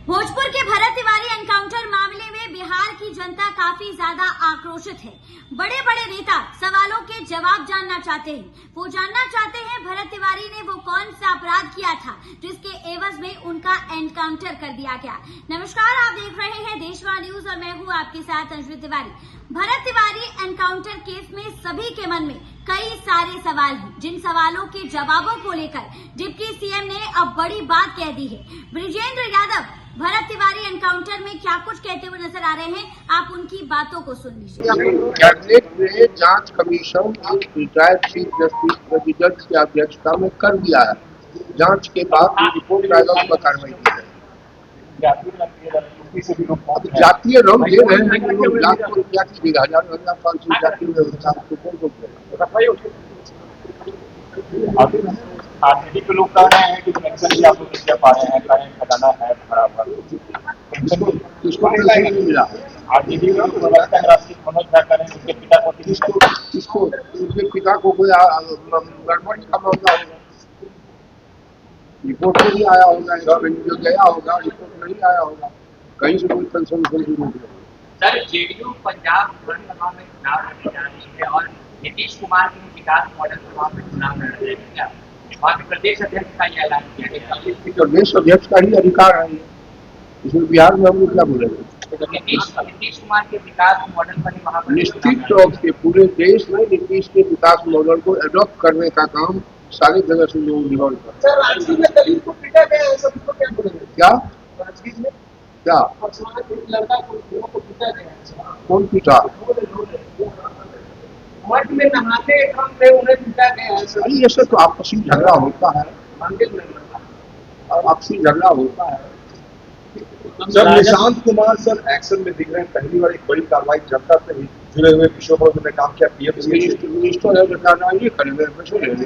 भोजपुर के भरत तिवारी एनकाउंटर मामले में बिहार की जनता काफी ज्यादा आक्रोशित है। बड़े बड़े नेता सवालों के जवाब जानना चाहते हैं। वो जानना चाहते हैं भरत तिवारी ने वो कौन सा अपराध किया था जिसके एवज में उनका एनकाउंटर कर दिया गया। नमस्कार, आप देख रहे हैं देशवा न्यूज और मैं हूँ आपके साथ अंशु तिवारी। भरत तिवारी एनकाउंटर केस में सभी के मन में कई सारे सवाल हैं, जिन सवालों के जवाबों को लेकर डिप्टी सीएम ने अब बड़ी बात कह दी है। ब्रिजेंद्र यादव भरत तिवारी एनकाउंटर में क्या कुछ कहते हुए नजर आ रहे हैं, आप उनकी बातों को सुन लीजिए। कैबिनेट ने जांच कमीशन एक रिटायर्ड चीफ जस्टिस जज की अध्यक्षता में कर दिया है। जांच के बाद रिपोर्ट आएगा, उसका कार्रवाई की जाएगी। जातीय रंग ले रहे हैं लोग, लाखों रुपया की 1000-1500 जातीय आरजेडी के लोग कह रहे हैं कि पेंशन भी आप लोग नहीं दे पा रहे हैं, कारण खजाना है बराबर। किसको नहीं मिला? आरजेडी के लोग राष्ट्रीय मनोज झा कह रहे हैं उनके पिता को किसको उसके पिता को कोई गड़बड़ी का मामला होगा, रिपोर्ट में नहीं आया होगा, जो गया होगा रिपोर्ट नहीं आया होगा, कहीं से कोई पेंशन नहीं मिला। सर, जेडीयू पंजाब विधानसभा में चुनाव लड़ने जा रही है और नीतीश कुमार के विकास मॉडल सभा में चुनाव लड़ रहे हैं, क्या वहाँ के प्रदेश अध्यक्ष का यह ऐलान किया गया? प्रदेश अध्यक्ष का ही अधिकार है, इसमें बिहार में हम लोग क्या बोलेंगे? नीतीश कुमार के विकास मॉडल पर ही वहाँ पर निश्चित तौर से पूरे देश में नीतीश के विकास मॉडल को एडॉप्ट करने का काम सारी जगह से लोग निभाव करते हैं। राजगीर में दलित को पीटा गया है, सब इसको क्या बोलेंगे? क्या राजगीर में क्या लड़का को पीटा गया है, कौन पीटा? मठ में नहाते क्रम में उन्हें पीटा गया है। अरे ये सब तो आपसी झगड़ा होता है, आपसी झगड़ा होता है। Sir, Nishant Kumar sir action में दिख रहे हैं, पहली बार एक बड़ी कार्रवाई जनता से जुड़े हुए विषयों पर उन्होंने काम किया। मिनिस्टर है, कार्रवाई करेंगे, पैसे लेंगे,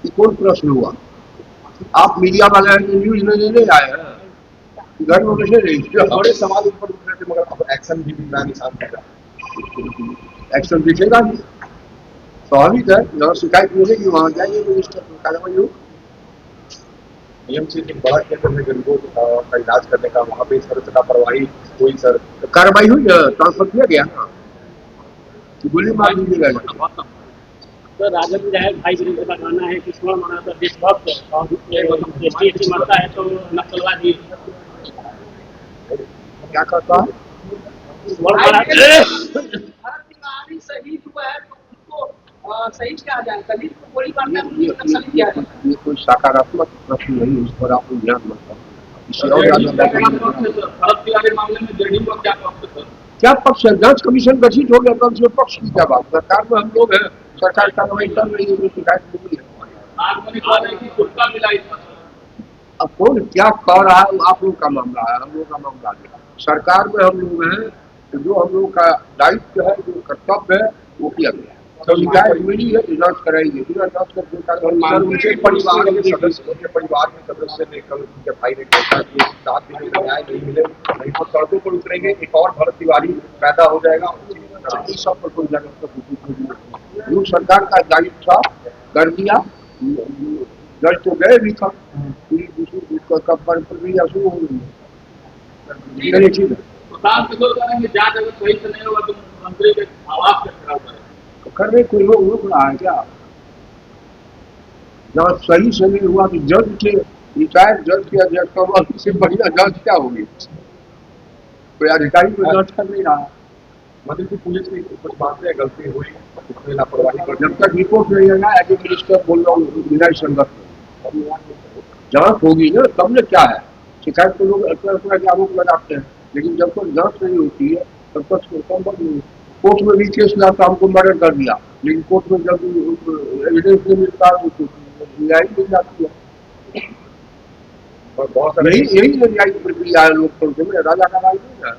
कौन प्रश्न हुआ? आप मीडिया वाले न्यूज में नहीं आए हैं, घर में कैसे रही? बड़े सवाल ऊपर उठ रहे थे, मगर अब एक्शन भी दिख रहा है निशांत का। एक्शन दिखेगा नहीं, स्वाभाविक है। जहाँ शिकायत मिलेगी वहाँ जाइए, मिनिस्टर कार्रवाई हो। एएमसी एक बड़ा केंद्र में गरीबों का इलाज करने का, वहाँ पे सर लापरवाही कोई सर कार्रवाई हुई, ट्रांसफर किया गया ना, गोली मार दीजिएगा। सर, राजद विधायक भाई वीरेंद्र का कहना है कि स्वर्ण माना तो देशभक्त और एसटी मारता है तो नक्सलवादी। क्या कहता है? शहीद हुआ है तो उसको शहीद कहा जाए, दलित को गोली मारना है उसको नक्सली किया जाए। ये कोई सकारात्मक प्रश्न नहीं, उस पर आप ध्यान मत करें। क्या पक्ष है? जांच कमीशन गठित हो गया तो उसमें पक्ष की क्या बात? सरकार में हम लोग हैं, सरकार कार्रवाई कर रही है, शिकायत मिली है। अब कौन क्या कह रहा है, आप लोग का मामला है, हम लोग का मामला नहीं। सरकार में हम लोग हैं, तो जो हम लोग का दायित्व है, जो कर्तव्य है, वो किया गया। तो शिकायत मिली है तो जांच कराएंगे, बिना जांच करके उनके परिवार के सदस्य ने कल उनके भाई ने कहा कि 7 दिनों में न्याय नहीं मिले नहीं तो सड़कों पर उतरेंगे, एक और भरत तिवारी पैदा हो जाएगा। इस सब पर कोई जागरूकता लोग सरकार का दायित्व था, कर दिया। जज तो गए भी था, प्रक्रिया शुरू हो गई है। ठीक है, मंत्री के आवास पे खड़ा हुआ है तो करने कोई लोग रुक रहा है क्या? जब सही से नहीं हुआ तो जज के रिटायर्ड जज के अध्यक्षता हुआ, इससे बढ़िया जांच क्या होगी? कोई अधिकारी को जांच कर नहीं रहा। मंत्री की पुलिस की कुछ बातें गलती हुई, उसमें लापरवाही कर, जब तक रिपोर्ट नहीं आएगा, एज ए मिनिस्टर बोल रहा हूँ, न्याय संगत जांच होगी ना, तब ने क्या है। शिकायत को लोग अपना के आरोप लगाते हैं, लेकिन जब तक जांच नहीं होती है तब तक संभव नहीं। कोर्ट में भी केस लाता, हमको मर्डर कर दिया, लेकिन कोर्ट में जब एविडेंस नहीं मिलता तो न्याय मिल जाती है। और बहुत सारे यही न्यायिक प्रक्रिया है लोकतंत्र में, राजा का राज नहीं है।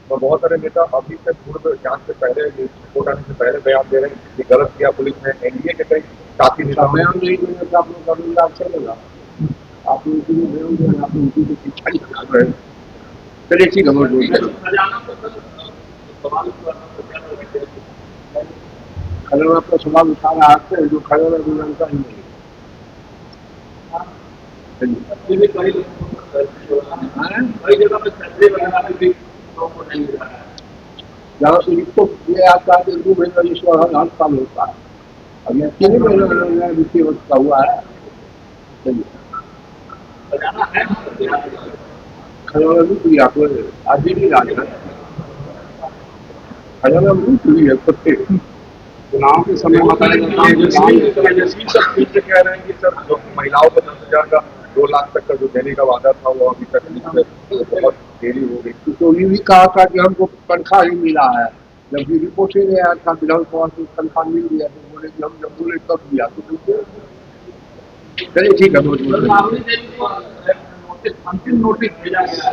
और बहुत सारे नेता अभी तक पूर्व जांच से पहले, रिपोर्ट आने से पहले बयान दे रहे हैं कि गलत किया पुलिस ने। एनडीए के कई साथी नेता बयान नहीं देने से आप लोग का भी लाभ चलेगा। आप उनकी बयान दे रहे हैं, आप उनकी तो शिक्षा ही करा रहे हैं। चलिए ठीक है, खजाना पर सवाल उठा रहा है जो खजाना भी जानता ही नहीं। चलिए। भी कई जगह पर सर्वे वगैरह भी लोगों को नहीं मिल रहा है। जहाँ से इसको ये आता है 2 महीना जिसको हर साल होता है, अब ये 3 महीने वित्तीय वर्ष का हुआ है। चलिए, बजाना है खजाना लूट लिया कोई आज ही नहीं लाना है, खजाना लूट ली है कुत्ते। चुनाव के समय एजेंसी सब फिर से कह रहे हैं कि सर जो महिलाओं को 10,000 का 2 लाख तक का जो देने का वादा था वो अभी तक नहीं, बहुत देरी हो गई। तो ये भी कहा था कि हमको तनख्वाह ही मिला है, जबकि रिपोर्ट ही नहीं आया था विधानसभा से तनख्वाह मिल गया, तो बोले कि हम जब बोले तब दिया। तो चलिए ठीक है, बहुत बहुत अंतिम नोटिस भेजा गया।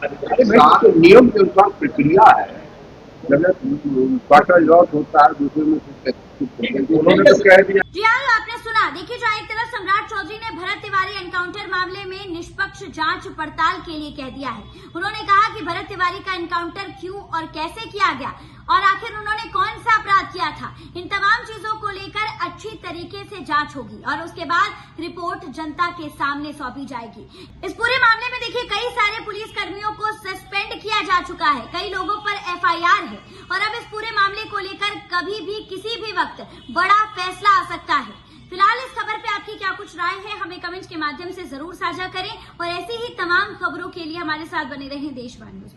अरे भाई तो नियम के अनुसार प्रक्रिया है, जब क्वार्टर लॉस होता है दूसरे में उन्होंने तो कह दिया। जी हाँ, आपने सुना। देखिए, जहाँ एक तरफ सम्राट चौधरी ने भरत तिवारी एनकाउंटर मामले में निष्पक्ष जांच पड़ताल के लिए कह दिया है। उन्होंने कहा कि भरत तिवारी का एनकाउंटर क्यों और कैसे किया गया और आखिर उन्होंने कौन सा अपराध किया था, इन तमाम चीजों को लेकर अच्छी तरीके से जांच होगी और उसके बाद रिपोर्ट जनता के सामने सौंपी जाएगी। इस पूरे मामले में देखिए कई सारे पुलिस कर्मियों को सस्पेंड किया जा चुका है, कई लोगों पर FIR है और अब इस पूरे मामले को लेकर कभी भी किसी भी वक्त बड़ा फैसला आ सकता है। फिलहाल इस खबर पे आपकी क्या कुछ राय है, हमें कमेंट्स के माध्यम से जरूर साझा करें और ऐसी ही तमाम खबरों के लिए हमारे साथ बने रहें देशवाणी न्यूज।